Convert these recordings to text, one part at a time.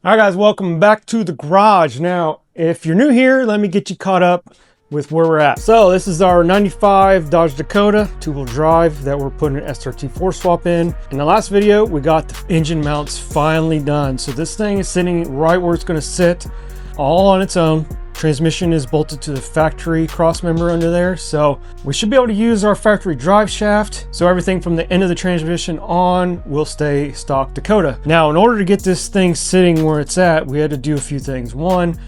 All right, guys, welcome back to the garage. Now, if you're new here, let me get you caught up with where we're at. So this is our 95 Dodge Dakota two-wheel drive that we're putting an SRT4 swap in. In the last video, we got the engine mounts finally done. So this thing is sitting right where it's gonna sit, all on its own. Transmission is bolted to the factory cross member under there. So we should be able to use our factory drive shaft. So everything from the end of the transmission on will stay stock Dakota. Now, in order to get this thing sitting where it's at, we had to do a few things. One,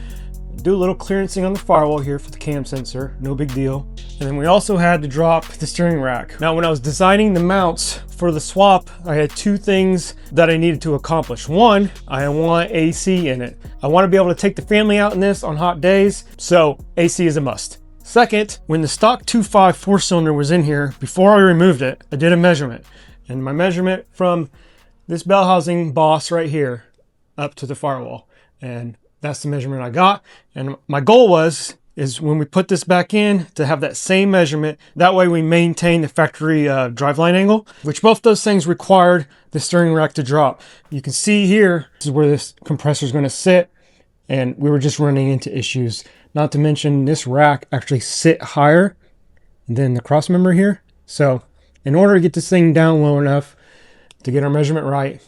do a little clearancing on the firewall here for the cam sensor, no big deal. And then we also had to drop the steering rack. Now, when I was designing the mounts for the swap, I had two things that I needed to accomplish. One, I want AC in it. I want to be able to take the family out in this on hot days, so AC is a must. Second, when the stock 2.5 4-cylinder was in here, before I removed it, I did a measurement. And my measurement from this bell housing boss right here up to the firewall. And that's the measurement I got. And my goal is when we put this back in to have that same measurement. That way we maintain the factory driveline angle, which both those things required the steering rack to drop. You can see here, this is where this compressor is going to sit. And we were just running into issues. Not to mention this rack actually sit higher than the cross member here. So in order to get this thing down low enough to get our measurement right,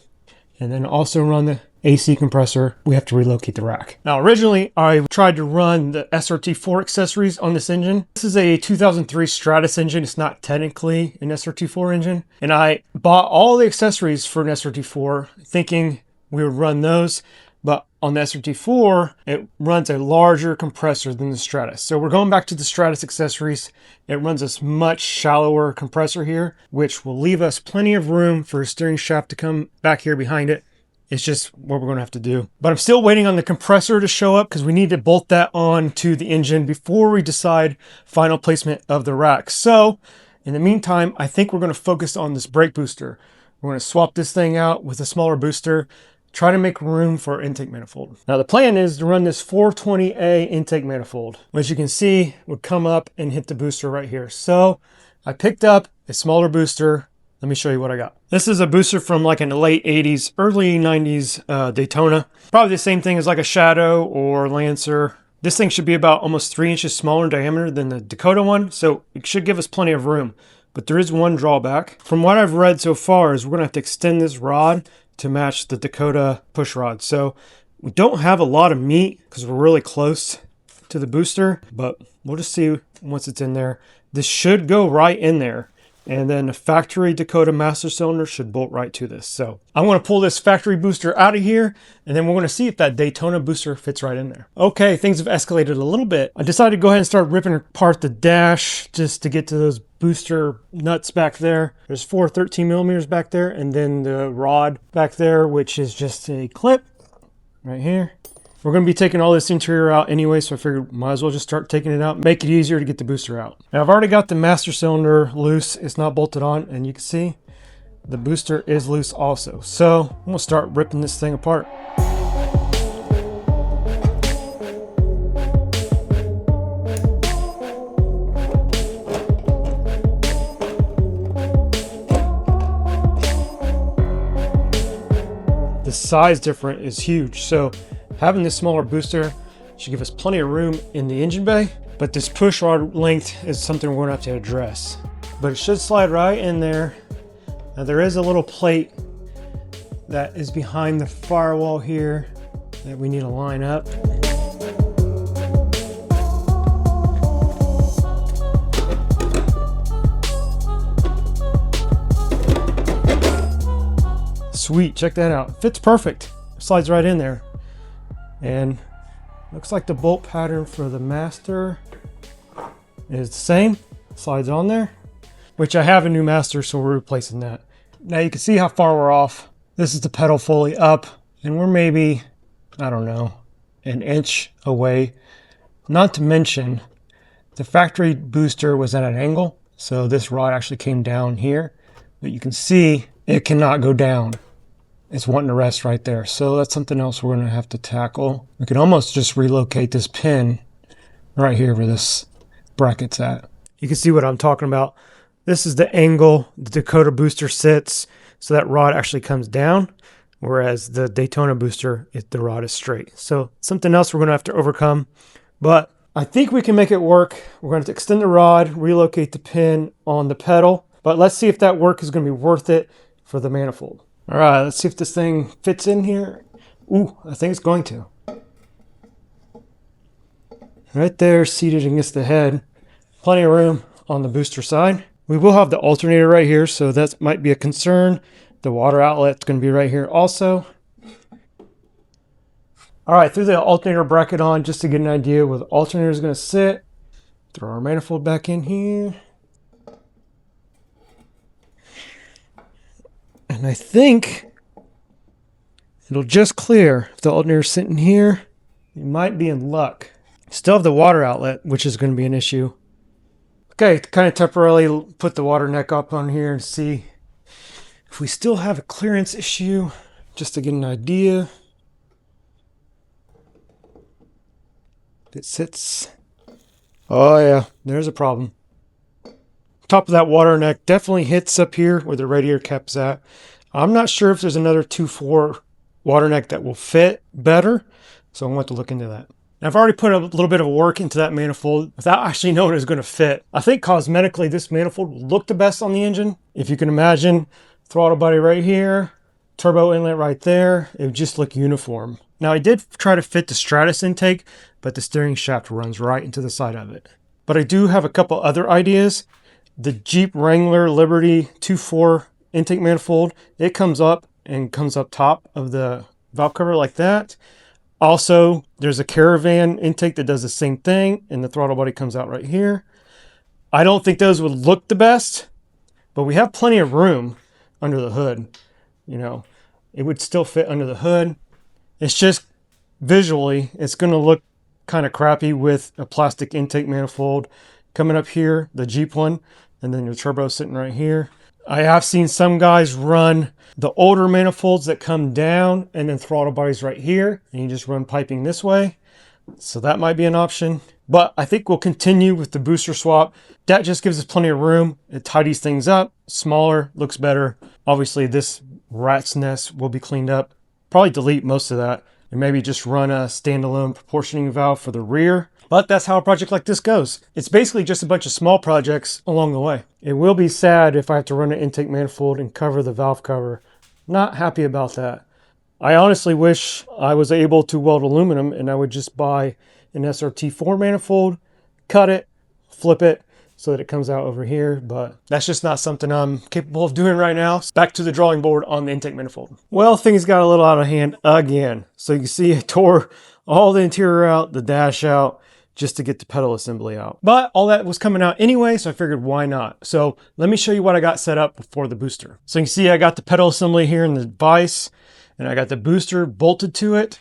and then also run the AC compressor, we have to relocate the rack. Now, originally, I tried to run the SRT4 accessories on this engine. This is a 2003 Stratus engine. It's not technically an SRT4 engine. And I bought all the accessories for an SRT4 thinking we would run those. But on the SRT4, it runs a larger compressor than the Stratus. So we're going back to the Stratus accessories. It runs a much shallower compressor here, which will leave us plenty of room for a steering shaft to come back here behind it. It's just what we're going to have to do. But I'm still waiting on the compressor to show up because we need to bolt that on to the engine before we decide final placement of the rack. So in the meantime, I think we're going to focus on this brake booster. We're going to swap this thing out with a smaller booster, try to make room for our intake manifold. Now the plan is to run this 420A intake manifold, which you can see would come up and hit the booster right here. So I picked up a smaller booster. Let me show you what I got. This is a booster from like in the late 80s, early 90s Daytona. Probably the same thing as like a Shadow or Lancer. This thing should be about almost 3 inches smaller in diameter than the Dakota one, so it should give us plenty of room. But there is one drawback. From what I've read so far is we're gonna have to extend this rod to match the Dakota push rod. So we don't have a lot of meat because we're really close to the booster, but we'll just see once it's in there. This should go right in there. And then the factory Dakota master cylinder should bolt right to this. So I'm going to pull this factory booster out of here, and then we're going to see if that Daytona booster fits right in there. Okay, things have escalated a little bit. I decided to go ahead and start ripping apart the dash just to get to those booster nuts back there. There's 4 13 millimeters back there, and then the rod back there, which is just a clip right here. We're going to be taking all this interior out anyway, so I figured might as well just start taking it out, make it easier to get the booster out. Now I've already got the master cylinder loose. It's not bolted on, and you can see the booster is loose also. So I'm going to start ripping this thing apart. The size difference is huge, so having this smaller booster should give us plenty of room in the engine bay, but this push rod length is something we're going to have to address. But it should slide right in there. Now there is a little plate that is behind the firewall here that we need to line up. Sweet, check that out. Fits perfect. Slides right in there. And looks like the bolt pattern for the master is the same. Slides on there, which I have a new master, so we're replacing that. Now you can see how far we're off. This is the pedal fully up, and we're maybe, I don't know, an inch away. Not to mention, the factory booster was at an angle, so this rod actually came down here, but you can see it cannot go down. It's wanting to rest right there. So that's something else we're going to have to tackle. We could almost just relocate this pin right here where this bracket's at. You can see what I'm talking about. This is the angle the Dakota booster sits, so that rod actually comes down, whereas the Daytona booster, the rod is straight. So something else we're going to have to overcome, but I think we can make it work. We're going to have to extend the rod, relocate the pin on the pedal, but let's see if that work is going to be worth it for the manifold. All right, let's see if this thing fits in here. Ooh, I think it's going to. Right there, seated against the head. Plenty of room on the booster side. We will have the alternator right here, so that might be a concern. The water outlet's going to be right here also. All right, threw the alternator bracket on just to get an idea where the alternator is going to sit. Throw our manifold back in here. And I think it'll just clear. If the alternator's sitting here, you might be in luck. Still have the water outlet, which is going to be an issue. Okay, kind of temporarily put the water neck up on here and see if we still have a clearance issue, just to get an idea. If it sits. Oh yeah, there's a problem. Top of that water neck definitely hits up here where the radiator cap's at. I'm not sure if there's another 2.4 water neck that will fit better, so I want to look into that. I've already put a little bit of work into that manifold without actually knowing it's going to fit. I think cosmetically this manifold will look the best on the engine. If you can imagine, throttle body right here, turbo inlet right there, it would just look uniform. Now I did try to fit the Stratus intake, but the steering shaft runs right into the side of it. But I do have a couple other ideas. The Jeep Wrangler Liberty 2.4 intake manifold, it comes up and comes up top of the valve cover like that. Also, there's a Caravan intake that does the same thing, and the throttle body comes out right here. I don't think those would look the best, but we have plenty of room under the hood. You know, it would still fit under the hood. It's just visually, it's going to look kind of crappy with a plastic intake manifold coming up here, the Jeep one, and then your turbo sitting right here. I have seen some guys run the older manifolds that come down and then throttle bodies right here, and you just run piping this way. So that might be an option. But I think we'll continue with the booster swap. That just gives us plenty of room. It tidies things up. Smaller, looks better. Obviously this rat's nest will be cleaned up. Probably delete most of that and maybe just run a standalone proportioning valve for the rear. But that's how a project like this goes. It's basically just a bunch of small projects along the way. It will be sad if I have to run an intake manifold and cover the valve cover. Not happy about that. I honestly wish I was able to weld aluminum and I would just buy an SRT4 manifold, cut it, flip it so that it comes out over here, but that's just not something I'm capable of doing right now. Back to the drawing board on the intake manifold. Well, things got a little out of hand again. So you can see I tore all the interior out, the dash out, just to get the pedal assembly out. But all that was coming out anyway, so I figured why not? So let me show you what I got set up before the booster. So you can see I got the pedal assembly here in the vise, and I got the booster bolted to it,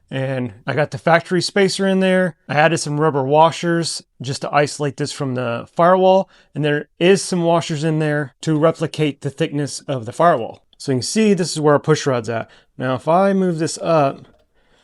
and I got the factory spacer in there. I added some rubber washers just to isolate this from the firewall, and there is some washers in there to replicate the thickness of the firewall. So you can see this is where our push rod's at. Now if I move this up,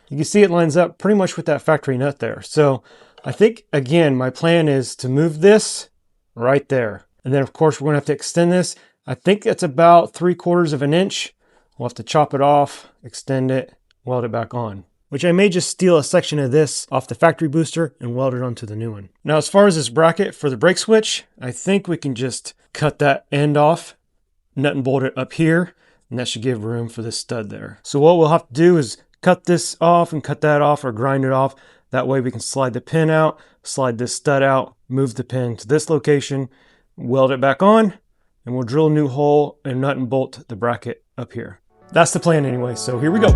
you can see it lines up pretty much with that factory nut there. So I think, again, my plan is to move this right there. And then, of course, we're going to have to extend this. I think it's about 3/4 of an inch. We'll have to chop it off, extend it, weld it back on. Which I may just steal a section of this off the factory booster and weld it onto the new one. Now, as far as this bracket for the brake switch, I think we can just cut that end off, nut and bolt it up here, and that should give room for this stud there. So what we'll have to do is cut this off and cut that off or grind it off. That way we can slide the pin out, slide this stud out, move the pin to this location, weld it back on, and we'll drill a new hole and nut and bolt the bracket up here. That's the plan anyway, so here we go.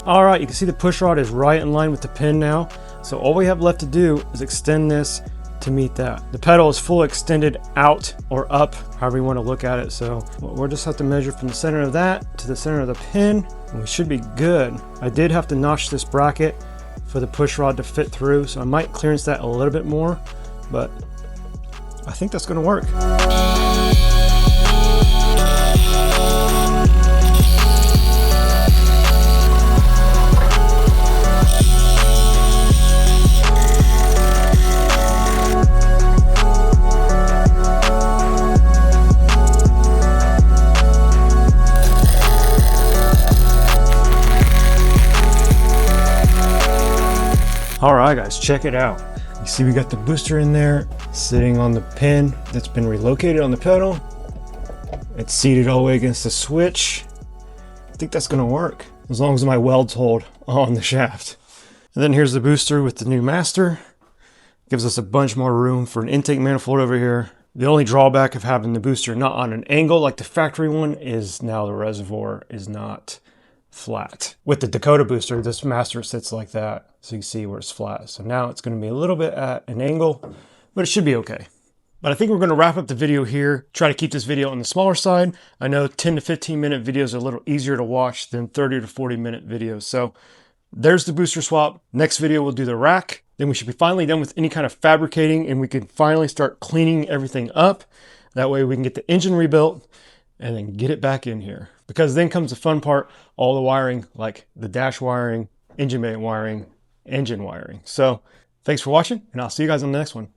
All right, you can see the push rod is right in line with the pin now. So all we have left to do is extend this to meet that. The pedal is fully extended out or up, however you want to look at it. So we'll just have to measure from the center of that to the center of the pin, and we should be good. I did have to notch this bracket for the push rod to fit through, so I might clearance that a little bit more, but I think that's going to work. All right, guys, check it out. You see we got the booster in there sitting on the pin that's been relocated on the pedal. It's seated all the way against the switch. I think that's gonna work as long as my welds hold on the shaft. And then here's the booster with the new master. Gives us a bunch more room for an intake manifold over here. The only drawback of having the booster not on an angle like the factory one is now the reservoir is not flat. With the Dakota booster, this master sits like that, so you can see where it's flat. So now it's going to be a little bit at an angle, but it should be okay. But I think we're going to wrap up the video here. Try to keep this video on the smaller side. I know 10 to 15 minute videos are a little easier to watch than 30 to 40 minute videos. So there's the booster swap. Next video we'll do the rack. Then we should be finally done with any kind of fabricating, and we can finally start cleaning everything up. That way we can get the engine rebuilt and then get it back in here. Because then comes the fun part, all the wiring, like the dash wiring, engine bay wiring, engine wiring. So thanks for watching, and I'll see you guys on the next one.